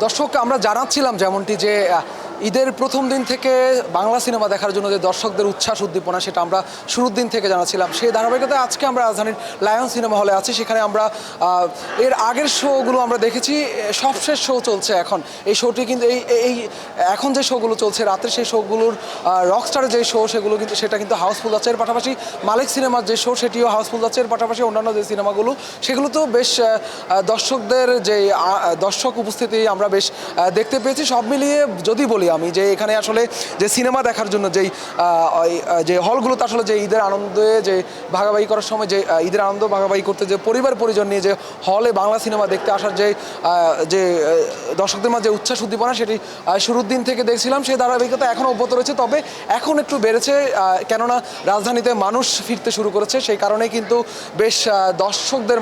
দর্শক আমরা জানাচ্ছিলাম যেমনটি যে ঈদের প্রথম দিন থেকে বাংলা সিনেমা দেখার জন্য যে দর্শকদের উচ্ছ্বাস উদ্দীপনা সেটা আমরা শুরুর দিন থেকে জানাচ্ছিলাম। সেই ধারাবাহিকতায় আজকে আমরা রাজধানীর লায়ন সিনেমা হলে আছি। সেখানে আমরা এর আগের শোগুলো আমরা দেখেছি, সবশেষ শো চলছে এখন। এই শোটি কিন্তু এই এখন যে শোগুলো চলছে রাতের সেই শোগুলোর রকস্টারের যে শো সেটা কিন্তু হাউসফুল যাচ্ছে। এর পাশাপাশি মালিক সিনেমার যে শো সেটিও হাউসফুল যাচ্ছে। এর পাশাপাশি অন্যান্য যে সিনেমাগুলো সেগুলো তো বেশ দর্শকদের যে দর্শক উপস্থিতি আমরা বেশ দেখতে পেয়েছি। সব মিলিয়ে যদি বলি আমি যে এখানে আসলে যে সিনেমা দেখার জন্য যে হলগুলোতে আসলে যে ঈদের আনন্দে যে ভাগাভাগি করার সময় যে ঈদের আনন্দ ভাগাভাগি করতে যে পরিবার পরিজন নিয়ে যে হলে বাংলা সিনেমা দেখতে আসার যে দর্শকদের মাঝে উচ্ছ্বাস উদ্দীপনা সেটি শুরুর দিন থেকে দেখছিলাম। সেই ধারাবাহিকতা এখনও অব্যাহত রয়েছে, তবে এখন একটু বেড়েছে, কেননা রাজধানীতে মানুষ ফিরতে শুরু করেছে। সেই কারণে কিন্তু বেশ দর্শকদের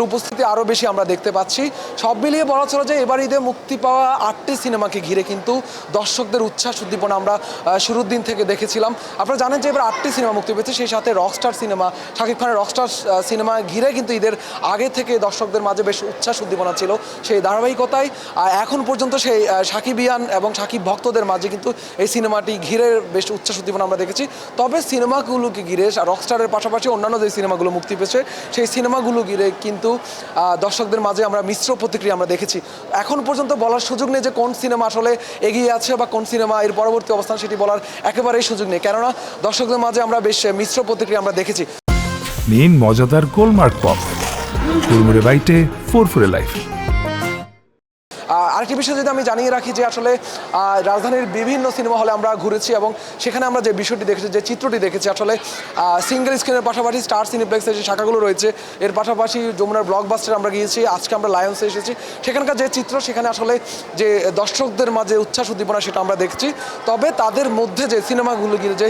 উপস্থিতি আরও বেশি আমরা দেখতে পাচ্ছি। সব মিলিয়ে বলা চলে যে এবার ঈদে মুক্তি পাওয়া 8টি সিনেমাকে ঘিরে কিন্তু দর্শকদের উচ্ছ্বাস উদ্দীপনা আমরা শুরুর দিন থেকে দেখেছিলাম। আপনারা জানেন যে এবার 8টি সিনেমা মুক্তি পেয়েছে, সেই সাথে রকস্টার সিনেমা, শাকিব খানের রকস্টার সিনেমা ঘিরে কিন্তু ঈদের আগে থেকে দর্শকদের মাঝে বেশ উচ্ছ্বাস উদ্দীপনা ছিল। সেই ধারাবাহিকতায় এখন পর্যন্ত সেই সাকিবিয়ান এবং সাকিব ভক্তদের মাঝে কিন্তু এই সিনেমাটি ঘিরে বেশ উচ্ছ্বাস উদ্দীপনা আমরা দেখেছি। তবে সিনেমাগুলোকে ঘিরে রকস্টারের পাশাপাশি অন্যান্য যে সিনেমাগুলো মুক্তি পেয়েছে সেই সিনেমাগুলো ঘিরে কিন্তু দর্শকদের মাঝে আমরা মিশ্র প্রতিক্রিয়া আমরা দেখেছি। এখন পর্যন্ত বলার সুযোগ নেই যে কোন সিনেমা আসলে এগিয়ে আছে বা কোন সিনেমা এর পরবর্তী অবস্থান সেটি বলার একেবারেই সুযোগ নেই, কেননা দর্শকদের মাঝে আমরা বেশ মিশ্র প্রতিক্রিয়া আমরা দেখেছি। নিন মজাদার গোলমার্ক পপ, কুড়মুড়ে বাইটে ফুরফুরে লাইফ। আরেকটি বিষয় যদি আমি জানিয়ে রাখি যে আসলে রাজধানীর বিভিন্ন সিনেমা হলে আমরা ঘুরেছি এবং সেখানে আমরা যে বিষয়টি দেখেছি, যে চিত্রটি দেখেছি, আসলে সিঙ্গেল স্ক্রিনের পাশাপাশি স্টার সিনেপ্লেক্সের যে শাখাগুলো রয়েছে, এর পাশাপাশি যমুনার ব্লকবাস্টারে আমরা গিয়েছি, আজকে আমরা লায়ন্সে এসেছি। সেখানকার যে চিত্র, সেখানে আসলে যে দর্শকদের মাঝে উচ্ছ্বাস উদ্দীপনা সেটা আমরা দেখছি। তবে তাদের মধ্যে যে সিনেমাগুলো গিয়ে যে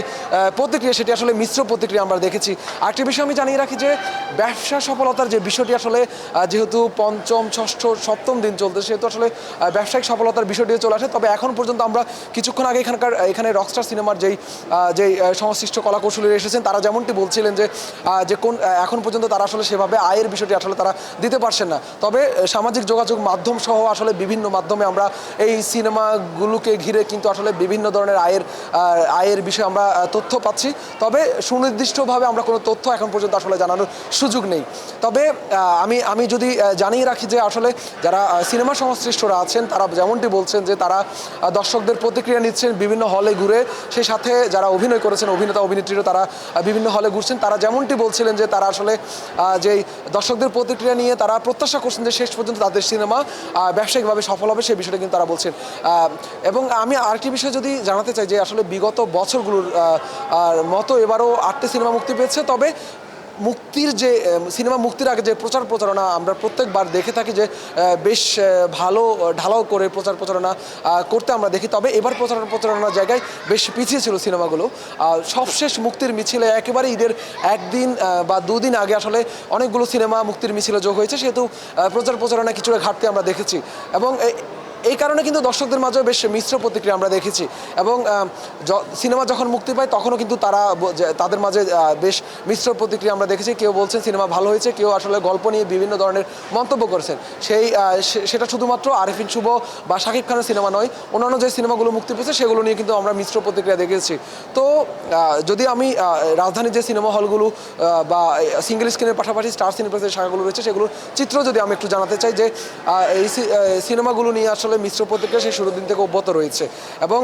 প্রতিক্রিয়া সেটি আসলে মিশ্র প্রতিক্রিয়া আমরা দেখেছি। আরেকটি বিষয় আমি জানিয়ে রাখি যে ব্যবসা সফলতার যে বিষয়টি আসলে যেহেতু পঞ্চম, ষষ্ঠ, সপ্তম দিন চলতে, সেহেতু আসলে ব্যবসায়িক সফলতার বিষয়টি চলে আসে। তবে এখন পর্যন্ত আমরা কিছুক্ষণ আগে এখানে রকস্টার সিনেমার যেই সংশ্লিষ্ট কলাকৌশলীরা এসেছেন তারা যেমনটি বলছিলেন যে এখন পর্যন্ত তারা আসলে সেভাবে আয়ের বিষয়টি আসলে তারা দিতে পারছেন না। তবে সামাজিক যোগাযোগ মাধ্যম সহ আসলে বিভিন্ন মাধ্যমে আমরা এই সিনেমাগুলোকে ঘিরে কিন্তু আসলে বিভিন্ন ধরনের আয়ের বিষয়ে আমরা তথ্য পাচ্ছি। তবে সুনির্দিষ্টভাবে আমরা কোনো তথ্য এখন পর্যন্ত আসলে জানানোর সুযোগ নেই। তবে আমি যদি জানিয়ে রাখি যে আসলে যারা সিনেমা সংশ্লিষ্টরা আছেন তারা যেমনটি বলছেন যে তারা দর্শকদের প্রতিক্রিয়া নিচ্ছেন বিভিন্ন হলে ঘুরে, সেই সাথে যারা অভিনয় করেছেন অভিনেতা অভিনেত্রীরা তারা বিভিন্ন হলে ঘুরছেন। তারা যেমনটি বলছিলেন যে তারা আসলে যেই দর্শকদের প্রতিক্রিয়া নিয়ে তারা প্রত্যাশা করছেন যে শেষ পর্যন্ত তাদের সিনেমা ব্যবসায়িকভাবে সফল হবে, সেই বিষয়টা কিন্তু তারা বলছেন। এবং আমি আরেকটি বিষয় যদি জানাতে চাই যে আসলে বিগত বছরগুলোর মতো এবারও 8টি সিনেমা মুক্তি পেয়েছে। তবে সিনেমা মুক্তির আগে যে প্রচারণা আমরা প্রত্যেকবার দেখে থাকি যে বেশ ভালো ঢালাও করে প্রচারণা করতে আমরা দেখি। তবে এবার প্রচারণার জায়গায় বেশ পিছিয়ে ছিল সিনেমাগুলো। সবশেষ মুক্তির মিছিলে একেবারে ঈদের একদিন বা দুদিন আগে আসলে অনেকগুলো সিনেমা মুক্তির মিছিলে যোগ হয়েছে, সেহেতু প্রচারণা কিছুটা ঘাটতি আমরা দেখেছি এবং এই কারণে কিন্তু দর্শকদের মাঝেও বেশ মিশ্র প্রতিক্রিয়া আমরা দেখেছি। এবং সিনেমা যখন মুক্তি পায় তখনও কিন্তু তাদের মাঝে বেশ মিশ্র প্রতিক্রিয়া আমরা দেখেছি। কেউ বলছেন সিনেমা ভালো হয়েছে, কেউ আসলে গল্প নিয়ে বিভিন্ন ধরনের মন্তব্য করেছেন। সেটা শুধুমাত্র আরিফিন শুভ বা শাকিব খানের সিনেমা নয়, অন্যান্য যে সিনেমাগুলো মুক্তি পেয়েছে সেগুলো নিয়ে কিন্তু আমরা মিশ্র প্রতিক্রিয়া দেখেছি। তো যদি আমি রাজধানীর যে সিনেমা হলগুলো বা সিঙ্গেল স্ক্রিনের পাশাপাশি স্টার সিনেপ্লেক্সের শাখাগুলো রয়েছে সেগুলোর চিত্র যদি আমি একটু জানাতে চাই যে এই সিনেমাগুলো নিয়ে আসলে মিশ্র প্রতিক্রিয়া সেই শুরুর দিন থেকে অব্যাহত রয়েছে। এবং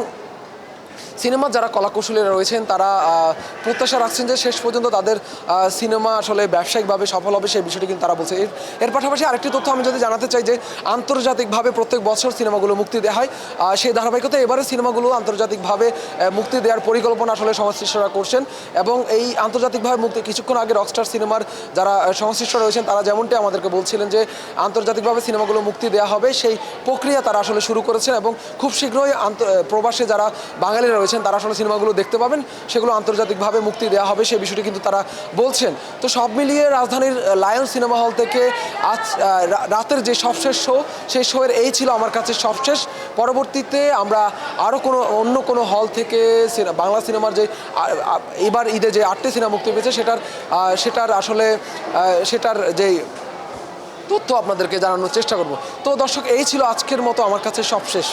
সিনেমার যারা কলাকৌশলীরা রয়েছেন তারা প্রত্যাশা রাখছেন যে শেষ পর্যন্ত তাদের সিনেমা আসলে ব্যবসায়িকভাবে সফল হবে, সেই বিষয়টি কিন্তু তারা বলছে। এর পাশাপাশি আরেকটি তথ্য আমি যদি জানাতে চাই যে আন্তর্জাতিকভাবে প্রত্যেক বছর সিনেমাগুলো মুক্তি দেওয়া হয়, সেই ধারাবাহিকতা এবারে সিনেমাগুলো আন্তর্জাতিকভাবে মুক্তি দেওয়ার পরিকল্পনা আসলে সংশ্লিষ্টরা করছেন। এবং এই আন্তর্জাতিকভাবে মুক্তি কিছুক্ষণ আগে রকস্টার সিনেমার যারা সংশ্লিষ্ট রয়েছেন তারা যেমনটি আমাদেরকে বলছিলেন যে আন্তর্জাতিকভাবে সিনেমাগুলো মুক্তি দেওয়া হবে, সেই প্রক্রিয়া তারা আসলে শুরু করেছেন এবং খুব শীঘ্রই প্রবাসে যারা বাঙালিরা তারা আসলে সিনেমাগুলো দেখতে পাবেন, সেগুলো আন্তর্জাতিকভাবে মুক্তি দেওয়া হবে, সেই বিষয়টি কিন্তু তারা বলছেন। তো সব মিলিয়ে রাজধানীর লায়ন সিনেমা হল থেকে আজ রাতের যে সবশেষ শো, সেই শোয়ের এই ছিল আমার কাছে সবশেষ। পরবর্তীতে আমরা আরও অন্য কোনো হল থেকে বাংলা সিনেমার যে এবার ঈদে যে 8টি সিনেমা মুক্তি পেয়েছে সেটার যেই তথ্য আপনাদেরকে জানানোর চেষ্টা করব। তো দর্শক, এই ছিল আজকের মতো আমার কাছে সব শেষ।